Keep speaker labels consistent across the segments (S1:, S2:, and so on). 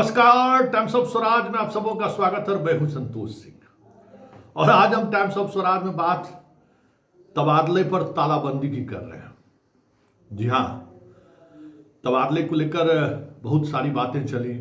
S1: नमस्कार, times of Swaraj में आप सबों का स्वागत है। मैं हूं संतोष सिंह और आज हम टाइम्स ऑफ स्वराज में बात तबादले पर तालाबंदी की कर रहे हैं। जी हां, तबादले को लेकर बहुत सारी बातें चली,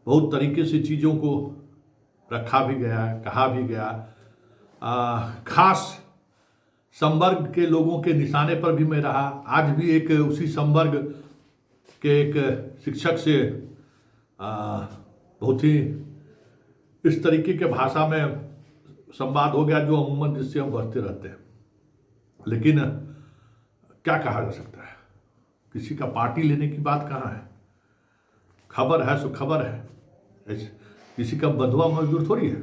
S1: बहुत तरीके से चीज़ों को रखा भी गया, कहा भी गया। खास संवर्ग के लोगों के निशाने पर भी मैं रहा। आज भी एक उसी संवर्ग के एक शिक्षक से बहुत ही इस तरीके के भाषा में संवाद हो गया जो अमूमन जिससे हम बचते रहते हैं। लेकिन क्या कहा जा सकता है, किसी का पार्टी लेने की बात कहाँ है। खबर है सो खबर है, किसी का बंधुआ मजदूर थोड़ी है।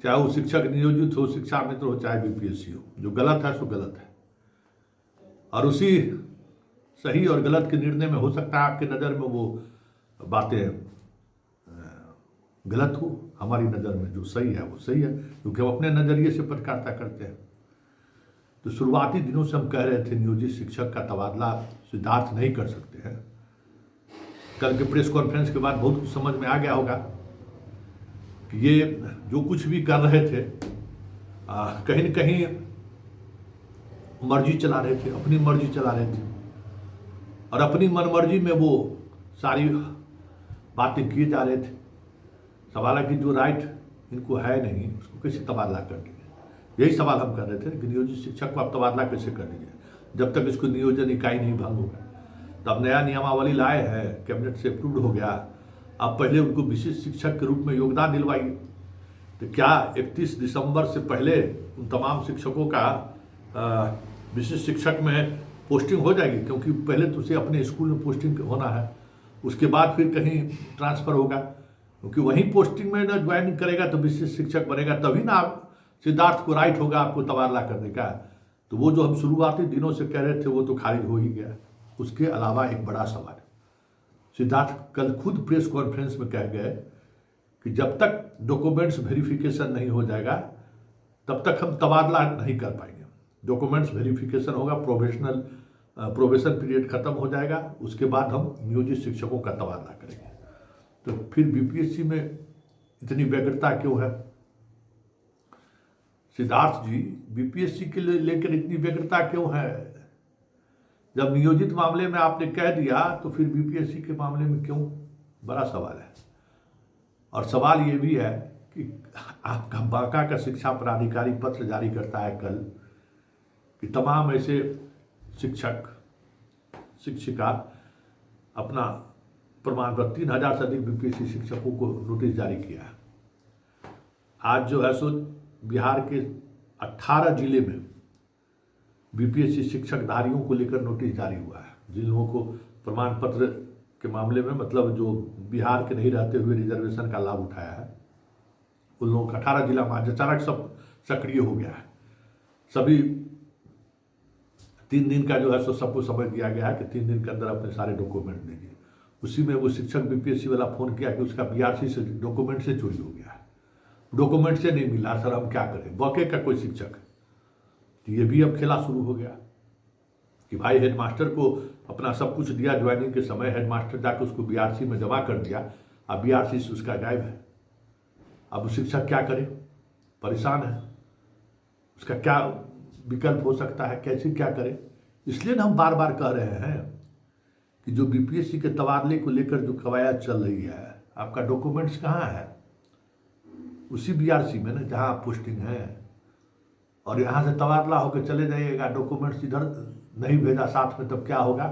S1: चाहे वो शिक्षक नियोजित हो, शिक्षा मित्र हो, चाहे बीपीएससी हो, जो गलत है सो गलत है। और उसी सही और गलत के निर्णय में हो सकता है आपके नज़र में वो बातें गलत हो, हमारी नज़र में जो सही है वो सही है, क्योंकि हम अपने नज़रिए से पत्रकारिता करते हैं। तो शुरुआती दिनों से हम कह रहे थे नियोजित शिक्षक का तबादला सिद्धार्थ नहीं कर सकते हैं। कल के प्रेस कॉन्फ्रेंस के बाद बहुत कुछ समझ में आ गया होगा कि ये जो कुछ भी कर रहे थे कहीं न कहीं मर्जी चला रहे थे, अपनी मर्जी चला रहे थे और अपनी मनमर्जी में वो सारी बातें किए जा रहे थे। सवाल है कि जो राइट इनको है नहीं उसको कैसे तबादला कर दीजिए, यही सवाल हम कर रहे थे कि नियोजित शिक्षक को आप तबादला कैसे कर दीजिए जब तक इसको नियोजन इकाई नहीं भंग होगा। तो अब नया नियमावली लाए हैं, कैबिनेट से अप्रूव्ड हो गया। अब पहले उनको विशिष्ट शिक्षक के रूप में योगदान दिलवाइए। तो क्या 31 दिसंबर से पहले उन तमाम शिक्षकों का विशिष्ट शिक्षक में पोस्टिंग हो जाएगी? क्योंकि पहले तो उसे अपने स्कूल में पोस्टिंग होना है, उसके बाद फिर कहीं ट्रांसफ़र होगा, क्योंकि वहीं पोस्टिंग में ना ज्वाइनिंग करेगा तो विशिष्ट शिक्षक बनेगा, तभी ना आप सिद्धार्थ को राइट होगा आपको तबादला करने का। तो वो जो हम शुरुआती दिनों से कह रहे थे वो तो खारिज हो ही गया। उसके अलावा एक बड़ा सवाल, सिद्धार्थ कल खुद प्रेस कॉन्फ्रेंस में कह गए कि जब तक डॉक्यूमेंट्स वेरिफिकेशन नहीं हो जाएगा तब तक हम तबादला नहीं कर पाएंगे। डॉक्यूमेंट्स वेरिफिकेशन होगा, प्रोबेशन पीरियड खत्म हो जाएगा, उसके बाद हम नियोजित शिक्षकों का तबादला करेंगे। तो फिर बीपीएससी में इतनी व्यग्रता क्यों है? सिद्धार्थ जी, बीपीएससी के लिए लेकर इतनी व्यग्रता क्यों है? जब नियोजित मामले में आपने कह दिया तो फिर बीपीएससी के मामले में क्यों? बड़ा सवाल है। और सवाल ये भी है कि आपका बांका का शिक्षा प्राधिकारी पत्र जारी करता है कल कि तमाम ऐसे शिक्षक शिक्षिका अपना प्रमाण पत्र 3000 से अधिक बीपीएससी शिक्षकों को नोटिस जारी किया है। आज जो है सो बिहार के 18 जिले में बीपीएससी शिक्षकधारियों को लेकर नोटिस जारी हुआ है। जिन लोगों को प्रमाण पत्र के मामले में मतलब जो बिहार के नहीं रहते हुए रिजर्वेशन का लाभ उठाया है, उन लोगों का 18 जिला में अचानक सब सक्रिय हो गया है। सभी 3 दिन का जो है सो सबको समझ दिया गया है कि 3 दिन के अंदर अपने सारे डॉक्यूमेंट दीजिए। उसी में वो शिक्षक बीपीएससी वाला फ़ोन किया कि उसका बीआरसी से डॉक्यूमेंट से चोरी हो गया है, डॉक्यूमेंट से नहीं मिला, सर हम क्या करें। बौके का कोई शिक्षक, तो ये भी अब खेला शुरू हो गया कि भाई हेडमास्टर को अपना सब कुछ दिया ज्वाइनिंग के समय, हेडमास्टर जाकर उसको बीआरसी में जमा कर दिया, अब बीआरसी से उसका गायब है। अब शिक्षक क्या करे, परेशान है, उसका क्या विकल्प हो सकता है, कैसे क्या करे। इसलिए हम बार बार कह रहे हैं कि जो बीपीएससी के तबादले को लेकर जो कवायद चल रही है, आपका डॉक्यूमेंट्स कहाँ है? उसी बीआरसी में ना जहाँ आप पोस्टिंग है, और यहाँ से तबादला होकर चले जाइएगा, डॉक्यूमेंट्स इधर नहीं भेजा साथ में, तब क्या होगा?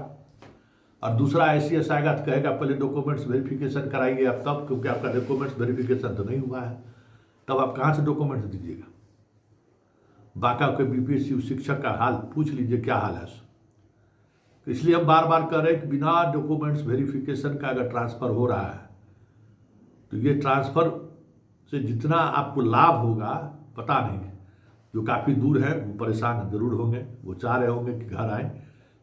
S1: और दूसरा ICS आएगा तो कहेगा पहले डॉक्यूमेंट्स वेरिफिकेशन कराइए अब तब, क्योंकि आपका डॉक्यूमेंट्स वेरिफिकेशन तो नहीं हुआ है, तब आप कहाँ से डॉक्यूमेंट्स दीजिएगा? बांका के बीपीएससी शिक्षक का हाल पूछ लीजिए, क्या हाल है। इसलिए हम बार बार कह रहे हैं कि बिना डॉक्यूमेंट्स वेरिफिकेशन का अगर ट्रांसफ़र हो रहा है तो ये ट्रांसफ़र से जितना आपको लाभ होगा पता नहीं। जो काफ़ी दूर है वो परेशान जरूर होंगे, वो चाह रहे होंगे कि घर आएँ,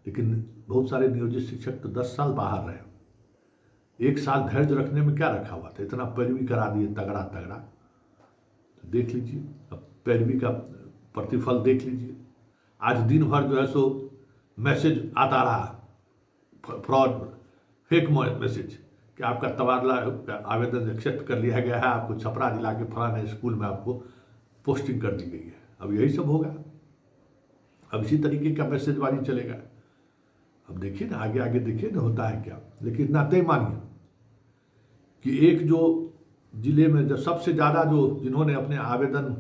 S1: लेकिन बहुत सारे नियोजित शिक्षक तो 10 साल बाहर रहे। 1 साल धैर्य रखने में क्या रखा हुआ था? इतना पैरवी करा दिए तगड़ा तगड़ा। तो देख लीजिए, अब पैरवी का प्रतिफल देख लीजिए। आज दिन भर जो है सो मैसेज आता रहा, फ्रॉड फेक मैसेज कि आपका तबादला आवेदन एक्सेप्ट कर लिया गया है, आपको छपरा जिला के फलाने स्कूल में आपको पोस्टिंग कर दी गई है। अब यही सब होगा, अब इसी तरीके का मैसेजबाजी चलेगा। अब देखिए ना, आगे आगे देखिए ना होता है क्या। लेकिन इतना तय मानिए कि एक जो जिले में जो सबसे ज़्यादा जो जिन्होंने अपने आवेदन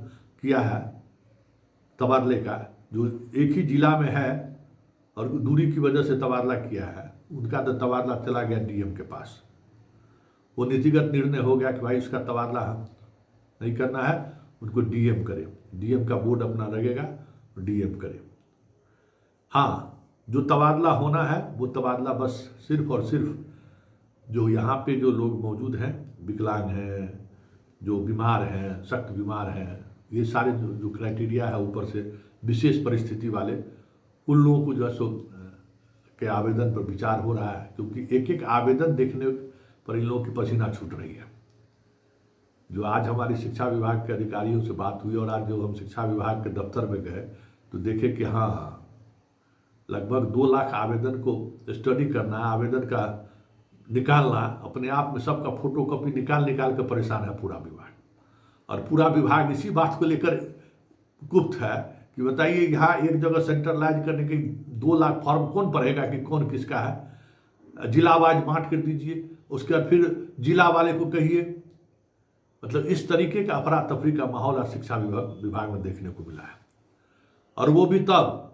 S1: किया है तबादले का, जो एक ही जिला में है और दूरी की वजह से तबादला किया है, उनका तो तबादला चला गया डीएम के पास। वो नीतिगत निर्णय हो गया कि भाई इसका तबादला नहीं करना है, उनको डीएम करे, डीएम का बोर्ड अपना लगेगा, डीएम करे। हाँ, जो तबादला होना है वो तबादला बस सिर्फ और सिर्फ जो यहाँ पे जो लोग मौजूद हैं, विकलांग हैं, जो बीमार हैं, सख्त बीमार हैं, ये सारे जो क्राइटेरिया है ऊपर से विशेष परिस्थिति वाले, उन लोगों को जो है सो के आवेदन पर विचार हो रहा है। क्योंकि एक एक आवेदन देखने पर इन लोगों की पसीना छूट रही है। जो आज हमारी शिक्षा विभाग के अधिकारियों से बात हुई और आज जो हम शिक्षा विभाग के दफ्तर में गए तो देखे कि हाँ, लगभग 2 लाख आवेदन को स्टडी करना, आवेदन का निकालना, अपने आप में सबका फोटोकॉपी निकाल कर परेशान है पूरा विभाग। और पूरा विभाग इसी बात को लेकर गुप्त है कि बताइए यहाँ एक जगह सेंट्रलाइज करने के 2 लाख फॉर्म कौन पढ़ेगा कि कौन किसका है। जिला वाइज बांट कर दीजिए, उसके बाद फिर जिला वाले को कहिए। मतलब इस तरीके का अफरा तफरी का माहौल आज शिक्षा विभाग में देखने को मिला है। और वो भी तब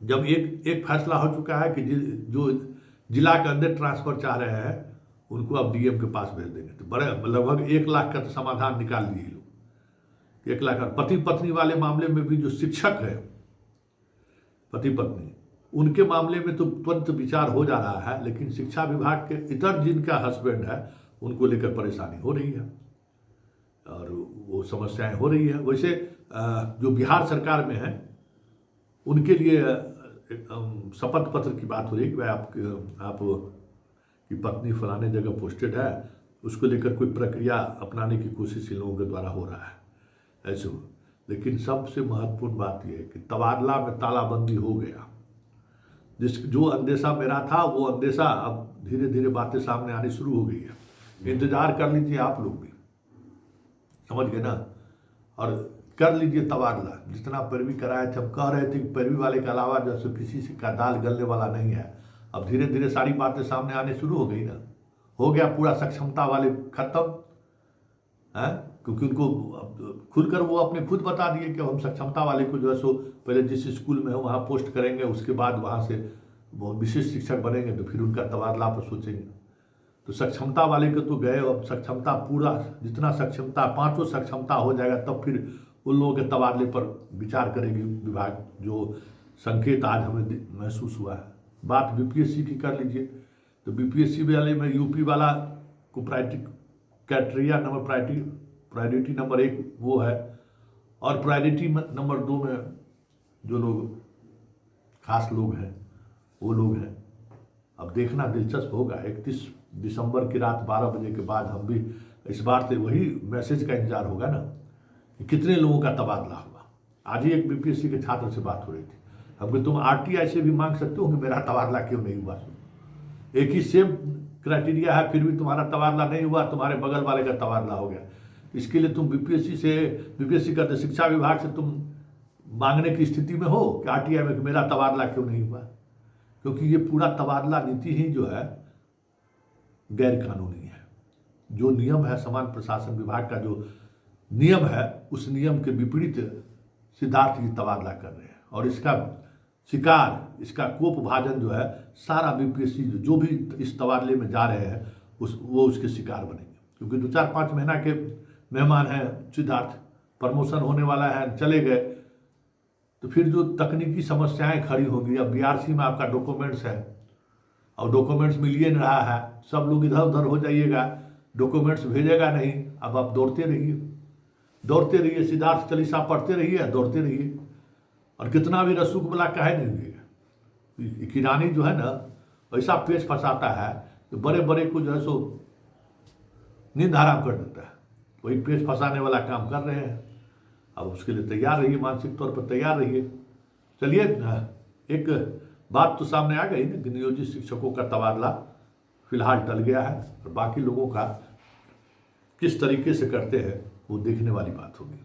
S1: जब एक फैसला हो चुका है कि जो जिला के अंदर ट्रांसफर चाह रहे हैं उनको अब डीएम के पास भेज देंगे। तो बड़े लगभग 1 लाख का तो समाधान निकाल दिए लोग। 1 लाख। पति पत्नी वाले मामले में भी जो शिक्षक है, पति पत्नी, उनके मामले में तो तुरंत विचार हो जा रहा है, लेकिन शिक्षा विभाग के इतर जिनका हस्बैंड है उनको लेकर परेशानी हो रही है और वो समस्याएं हो रही है। वैसे जो बिहार सरकार में है उनके लिए शपथ पत्र की बात हो रही है कि आप की पत्नी फलाने जगह पोस्टेड है, उसको लेकर कोई प्रक्रिया अपनाने की कोशिश इन लोगों के द्वारा हो रहा है ऐसे हो। लेकिन सबसे महत्वपूर्ण बात यह है कि तबादला में तालाबंदी हो गया। जो अंदेशा मेरा था वो अंदेशा अब धीरे धीरे बातें सामने आनी शुरू हो गई है। इंतजार कर लीजिए आप लोग भी, समझ गए ना। और कर लीजिए तबादला, जितना पैरवी कराए थे। हम कह रहे थे कि पैरवी वाले के अलावा जैसे किसी से का दाल गलने वाला नहीं है। अब धीरे धीरे सारी बातें सामने आने शुरू हो गई ना। हो गया पूरा सक्षमता वाले खत्म है, क्योंकि उनको खुलकर वो अपने खुद बता दिए कि हम सक्षमता वाले को जो है सो पहले जिस स्कूल में हो वहाँ पोस्ट करेंगे, उसके बाद वहाँ से वो विशेष शिक्षक बनेंगे तो फिर उनका तबादला पर सोचेंगे। तो सक्षमता वाले के तो गए, अब सक्षमता पूरा जितना सक्षमता 5 सक्षमता हो जाएगा तब फिर उन लोगों के तबादले पर विचार करेगी विभाग। जो संकेत आज हमें महसूस हुआ है। बात बीपीएससी की कर लीजिए तो बीपीएससी वाले में यूपी वाला को क्राइटेरिया नंबर प्रायोरिटी नंबर 1 वो है, और प्रायोरिटी नंबर 2 में जो लोग खास लोग हैं वो लोग हैं। अब देखना दिलचस्प होगा। 31 दिसंबर की रात 12 बजे के बाद हम भी इस बार से वही मैसेज का इंतजार होगा ना कि कितने लोगों का तबादला हुआ। आज ही एक बीपीएससी के छात्र से बात हो रही थी, हमको तुम आरटीआई से भी मांग सकते हो कि मेरा तबादला क्यों नहीं हुआ। एक ही सेम क्राइटेरिया है, फिर भी तुम्हारा तबादला नहीं हुआ, तुम्हारे बगल वाले का तबादला हो गया। इसके लिए तुम बीपीएससी का शिक्षा विभाग से तुम मांगने की स्थिति में हो कि आरटीआई में कि मेरा तबादला क्यों नहीं हुआ। क्योंकि ये पूरा तबादला नीति ही जो है गैर कानूनी है। जो नियम है समान प्रशासन विभाग का, जो नियम है उस नियम के विपरीत सिद्धार्थ जी तबादला कर रहे हैं। और इसका शिकार, इसका कोप भाजन जो है सारा बीपीएससी जो भी इस तबादले में जा रहे हैं वो उसके शिकार बनेंगे। क्योंकि 2-4-5 महीना के मेहमान हैं सिद्धार्थ, प्रमोशन होने वाला है, चले गए तो फिर जो तकनीकी समस्याएं खड़ी होंगी। अब बीआरसी में आपका डॉक्यूमेंट्स है और डॉक्यूमेंट्स मिल ही नहीं रहा है, सब लोग इधर उधर हो जाइएगा, डॉक्यूमेंट्स भेजेगा नहीं। अब आप दौड़ते रहिए, सिद्धार्थ चालीसा पढ़ते रहिए, दौड़ते रहिए। और कितना भी रसूख वाला काहे नहीं हुएगा। किरानी जो है ना ऐसा पेच फंसाता है तो बड़े बड़े को जो है सो नींद हराम कर देता है। वही पेच फंसाने वाला काम कर रहे हैं। अब उसके लिए तैयार रहिए, मानसिक तौर पर तैयार रहिए। चलिए, एक बात तो सामने आ गई ना कि नियोजित शिक्षकों का तबादला फिलहाल टल गया है, और बाकी लोगों का किस तरीके से करते हैं वो देखने वाली बात होगी।